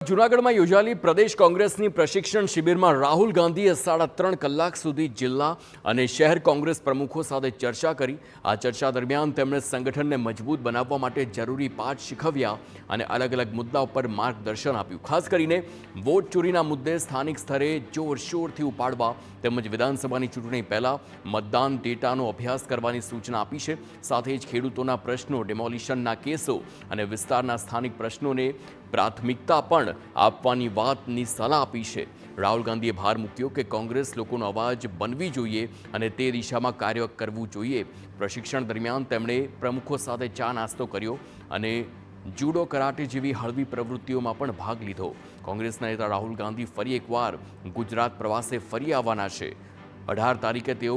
જૂનાગઢમાં યોજાયેલી પ્રદેશ કોંગ્રેસની પ્રશિક્ષણ શિબિરમાં રાહુલ ગાંધીએ 3.5 કલાક સુધી જિલ્લા અને શહેર કોંગ્રેસ પ્રમુખો સાથે ચર્ચા કરી। આ ચર્ચા દરમિયાન તેમણે સંગઠનને મજબૂત બનાવવા માટે જરૂરી પાઠ શીખવ્યા અને અલગ અલગ મુદ્દાઓ પર માર્ગદર્શન આપ્યું। ખાસ કરીને વોટ ચોરીના મુદ્દે સ્થાનિક સ્તરે જોરશોરથી ઉપાડવા તેમજ વિધાનસભાની ચૂંટણી પહેલા મતદાન ડેટાનો અભ્યાસ કરવાની સૂચના આપી છે। સાથે જ ખેડૂતોના પ્રશ્નો, ડેમોલિશનના કેસો અને વિસ્તારના સ્થાનિક પ્રશ્નોને પ્રાથમિકતા પણ આપવાની વાતની સલાહ આપી છે। રાહુલ ગાંધીએ ભાર મૂક્યો કે કોંગ્રેસ લોકોનો અવાજ બનવી જોઈએ અને તે દિશામાં કાર્ય કરવું જોઈએ। પ્રશિક્ષણ દરમિયાન તેમણે પ્રમુખો સાથે ચા નાસ્તો કર્યો અને જુડો, કરાટે જેવી હળવી પ્રવૃત્તિઓમાં પણ ભાગ લીધો। કોંગ્રેસના નેતા રાહુલ ગાંધી ફરી એકવાર ગુજરાત પ્રવાસે ફરી આવવાના છે। 18 તારીખે તેઓ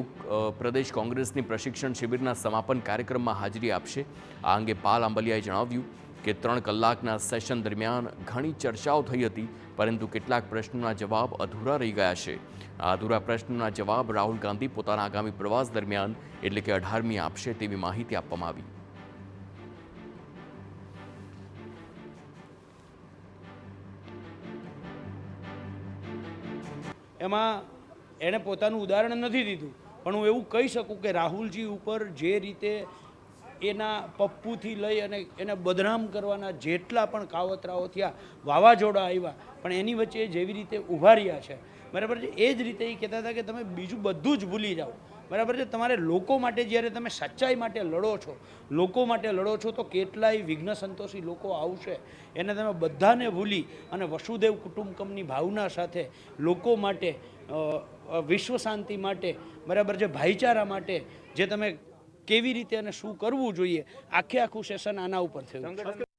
પ્રદેશ કોંગ્રેસની પ્રશિક્ષણ શિબિરના સમાપન કાર્યક્રમમાં હાજરી આપશે। આ અંગે પાલ આંબલિયાએ જણાવ્યું કે 3 કલાકના સેશન દરમિયાન ઘણી ચર્ચાઓ થઈ હતી, પરંતુ કેટલાક પ્રશ્નોના જવાબ અધૂરા રહી ગયા છે। આ અધૂરા પ્રશ્નોના જવાબ રાહુલ ગાંધી પોતાના આગામી પ્રવાસ દરમિયાન એટલે કે 18મી આપશે તેવી માહિતી આપવામાં આવી। એમાં એણે પોતાનું ઉદાહરણ નથી દીધું, પણ હું એવું કહી શકું કે રાહુલજી ઉપર જે રીતે એના પપ્પુથી લઈ અને એને બદનામ કરવાના જેટલા પણ કાવતરાઓ થયા, વાવાઝોડા આવ્યા, પણ એની વચ્ચે જેવી રીતે ઊભા રહ્યા છે, બરાબર છે। એ જ રીતે એ કહેતા હતા કે તમે બીજું બધું જ ભૂલી જાઓ, બરાબર છે। તમારે લોકો માટે જ્યારે તમે સચ્ચાઈ માટે લડો છો, લોકો માટે લડો છો, તો કેટલાય વિઘ્ન સંતોષી લોકો આવશે, એને તમે બધાને ભૂલી અને વસુદેવ કુટુંબકમની ભાવના સાથે લોકો માટે, વિશ્વ શાંતિ માટે, બરાબર છે, ભાઈચારા માટે જે તમે કેવી રીતે અને શું કરવું જોઈએ, આખે આખું સેશન આના ઉપર થયું।